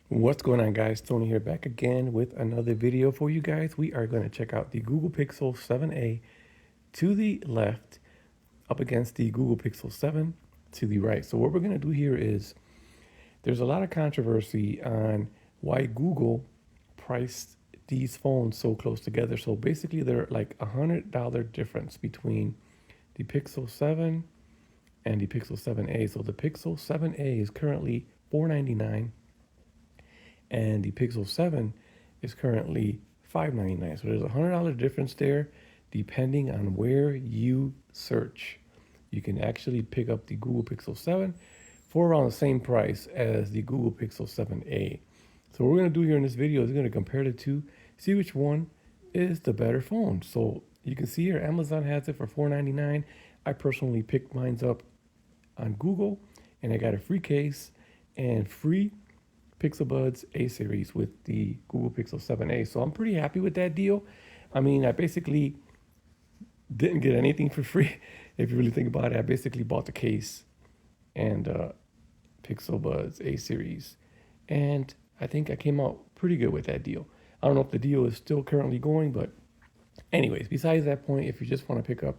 What's going on, guys? Tony here, back again with another video for you guys. We are going to check out the Google Pixel 7a to the left up against the Google Pixel 7 to the right. So what we're going to do here is there's a lot of controversy on why Google priced these phones so close together. So basically they're like $100 difference between the Pixel 7 and the Pixel 7a. So the Pixel 7a is currently $499 and the Pixel 7 is currently $599. So there's a $100 difference there depending on where you search. You can actually pick up the Google Pixel 7 for around the same price as the Google Pixel 7a. So what we're going to do here in this video is going to compare the two, see which one is the better phone. So you can see here Amazon has it for $499. I personally picked mine up on Google and I got a free case and free Pixel Buds A series with the Google Pixel 7a. So I'm pretty happy with that deal. I mean, I basically didn't get anything for free. If you really think about it, I basically bought the case and Pixel Buds A series. And I think I came out pretty good with that deal. I don't know if the deal is still currently going, but anyways, besides that point, if you just want to pick up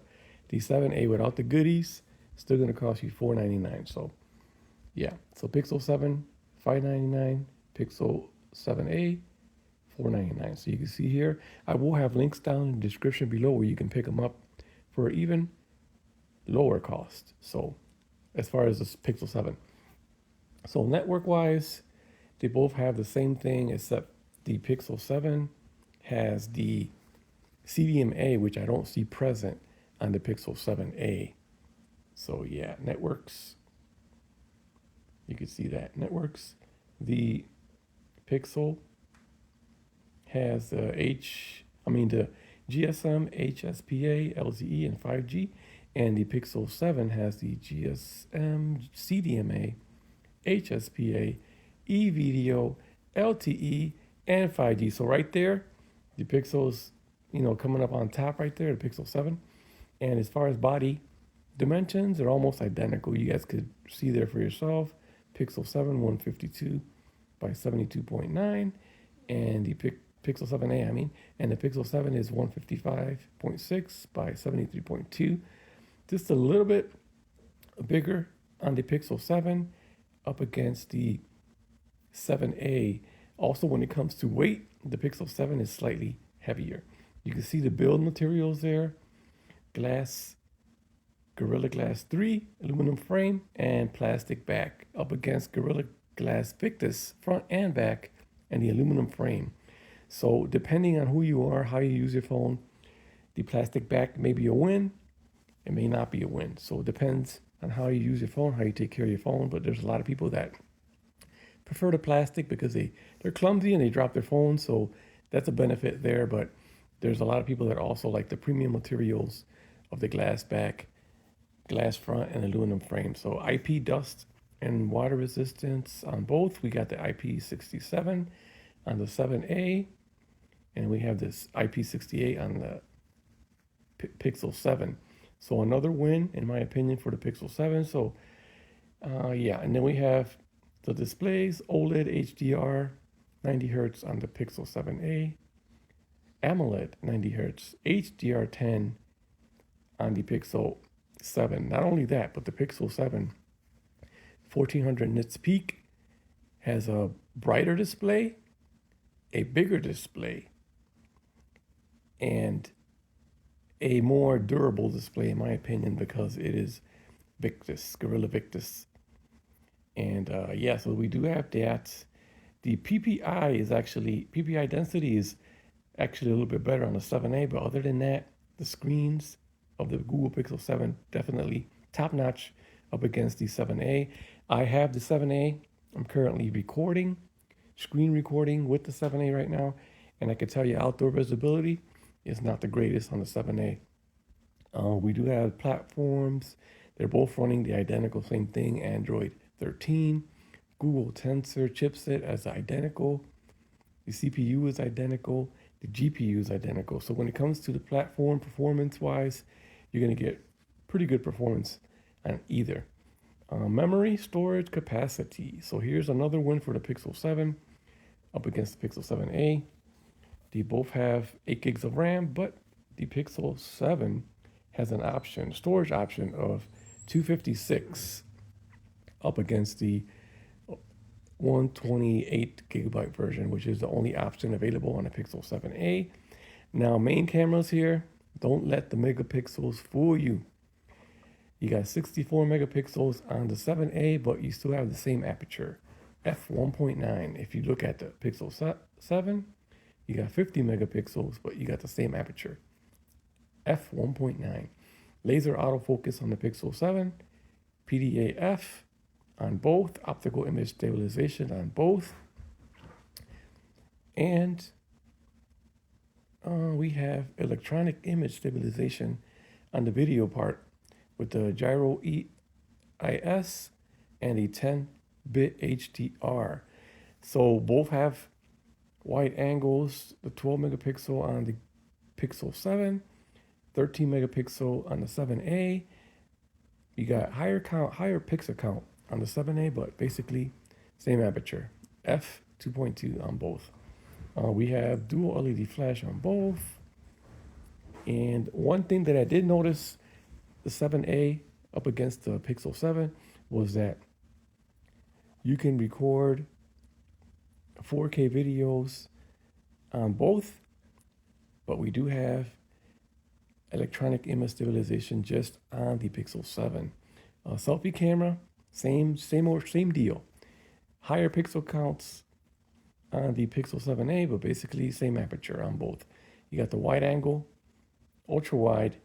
the 7a without the goodies, it's still going to cost you $499. So yeah, so Pixel 7, $599, Pixel 7a, $499. So you can see here, I will have links down in the description below where you can pick them up for even lower cost. So as far as this Pixel 7. So network wise, they both have the same thing except the Pixel 7 has the CDMA, which I don't see present on the Pixel 7a. So yeah, networks, you can see that networks. The Pixel has the the GSM, HSPA, LTE, and 5G, and the Pixel 7 has the GSM, CDMA, HSPA, eVideo, LTE, and 5G. So right there, the Pixel's, coming up on top right there, the Pixel 7. And as far as body dimensions, they're almost identical. You guys could see there for yourself. Pixel 7, 152 by 72.9, and the Pixel 7a, and the Pixel 7 is 155.6 by 73.2. Just a little bit bigger on the Pixel 7 up against the 7a. Also, when it comes to weight, the Pixel 7 is slightly heavier. You can see the build materials there. Gorilla Glass 3 aluminum frame and plastic back up against Gorilla Glass Victus front and back and the aluminum frame. So depending on who you are, how you use your phone, the plastic back may be a win, it may not be a win. So it depends on how you use your phone, how you take care of your phone. But there's a lot of people that prefer the plastic because they're clumsy and they drop their phone. So that's a benefit there. But there's a lot of people that also like the premium materials of the glass back, glass front, and aluminum frame. So IP dust and water resistance on both. We got the IP67 on the 7a, and we have this IP68 on the Pixel 7. So another win, in my opinion, for the Pixel 7. So yeah, and then we have the displays, OLED HDR 90 Hertz on the Pixel 7a, AMOLED 90 Hertz, HDR10 on the Pixel 7. Not only that, but the Pixel 7 1400 nits peak has a brighter display, a bigger display, and a more durable display, in my opinion, because it is Victus, Gorilla Victus. And yeah, so we do have that. The PPI density is actually a little bit better on the 7a, but other than that, the screens of the Google Pixel 7 definitely top notch up against the 7a. I have the 7a. I'm currently screen recording with the 7a right now, and I can tell you outdoor visibility is not the greatest on the 7a. We do have platforms. They're both running the identical same thing, Android 13. Google Tensor chipset as identical. The CPU is identical. The GPU is identical. So when it comes to the platform performance-wise, you're going to get pretty good performance on either. Memory storage capacity. So here's another win for the Pixel 7. up against the Pixel 7a. They both have 8 gigs of RAM, but the Pixel 7 has an option, storage option of 256 up against the 128 gigabyte version, which is the only option available on the Pixel 7a. Now, main cameras here, don't let the megapixels fool you. You got 64 megapixels on the 7a, but you still have the same aperture, f1.9. If you look at the Pixel 7, you got 50 megapixels, but you got the same aperture, f1.9. Laser autofocus on the Pixel 7, PDAF on both, optical image stabilization on both, and we have electronic image stabilization on the video part with the gyro EIS and a 10-bit HDR. So both have wide angles, the 12 megapixel on the Pixel 7, 13 megapixel on the 7a. You got higher pixel count on the 7a, but basically same aperture, f2.2 on both. We have dual LED flash on both. And one thing that I did notice, the 7a up against the Pixel 7, was that you can record 4K videos on both, but we do have electronic image stabilization just on the Pixel 7. Selfie camera, same deal. Higher pixel counts on the Pixel 7a, but basically same aperture on both. You got the wide angle, ultra wide,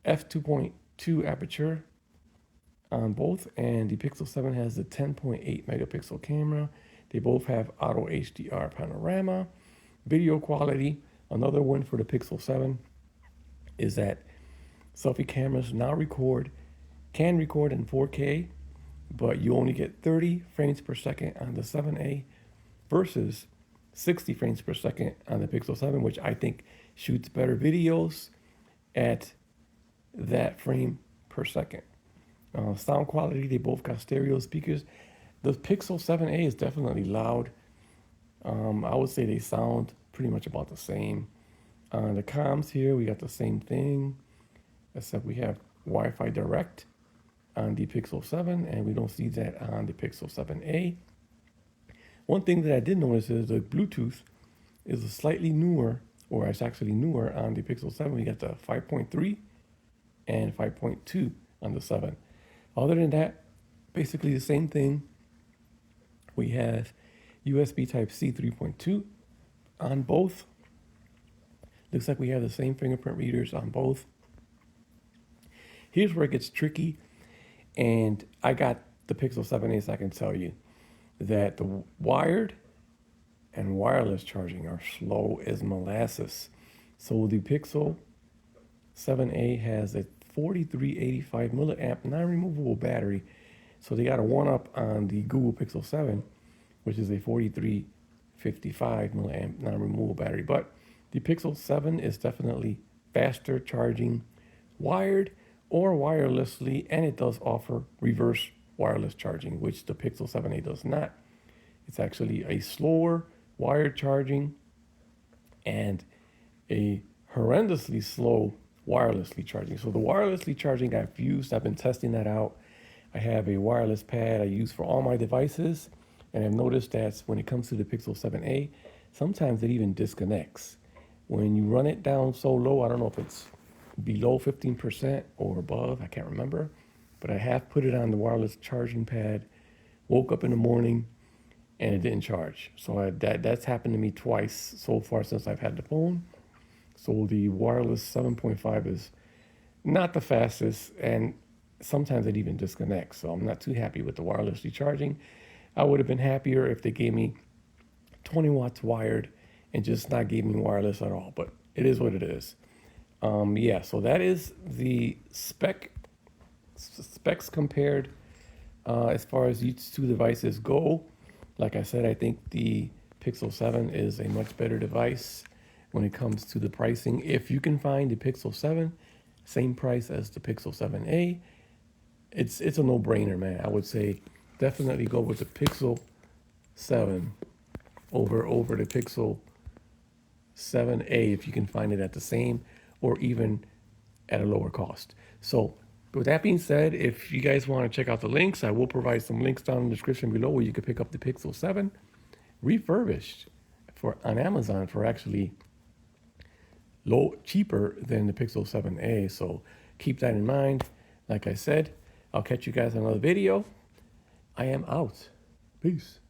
f2.2 aperture on both, and the Pixel 7 has the 10.8 megapixel camera. They both have auto HDR panorama. Video quality, another one for the Pixel 7 is that selfie cameras now can record in 4K, but you only get 30 frames per second on the 7a versus 60 frames per second on the Pixel 7, which I think shoots better videos at that frame per second. Sound quality, they both got stereo speakers. The Pixel 7a is definitely loud. I would say they sound pretty much about the same. On the comms here, we got the same thing, except we have Wi-Fi Direct on the Pixel 7, and we don't see that on the Pixel 7a. One thing that I did notice is the Bluetooth is a slightly newer, or it's actually newer on the Pixel 7. We got the 5.3 and 5.2 on the 7. Other than that, basically the same thing. We have USB Type-C 3.2 on both. Looks like we have the same fingerprint readers on both. Here's where it gets tricky, and I got the Pixel 7a, so I can tell you that the wired and wireless charging are slow as molasses. So the Pixel 7a has a 4385 milliamp non-removable battery. So they got a one-up on the Google Pixel 7, which is a 4355 milliamp non-removable battery. But the Pixel 7 is definitely faster charging wired or wirelessly, and it does offer reverse wireless charging, which the Pixel 7a does not. It's actually a slower wired charging and a horrendously slow wirelessly charging. So the wirelessly charging I've used, I've been testing that out. I have a wireless pad I use for all my devices, and I've noticed that when it comes to the Pixel 7a, sometimes it even disconnects. When you run it down so low, I don't know if it's below 15% or above, I can't remember, but I have put it on the wireless charging pad, woke up in the morning, and it didn't charge. So that's happened to me twice so far since I've had the phone. So the wireless 7.5 is not the fastest, and sometimes it even disconnects. So I'm not too happy with the wirelessly charging. I would have been happier if they gave me 20 watts wired and just not gave me wireless at all, but it is what it is. Yeah, so that is the specs compared as far as these two devices go. Like I said, I think the Pixel 7 is a much better device when it comes to the pricing. If you can find the Pixel 7, same price as the Pixel 7a, it's a no-brainer, man. I would say definitely go with the Pixel 7 over the Pixel 7a if you can find it at the same or even at a lower cost. So with that being said, if you guys want to check out the links, I will provide some links down in the description below where you can pick up the Pixel 7 refurbished on Amazon for actually cheaper than the Pixel 7a. So keep that in mind. Like I said, I'll catch you guys on another video. I am out. Peace.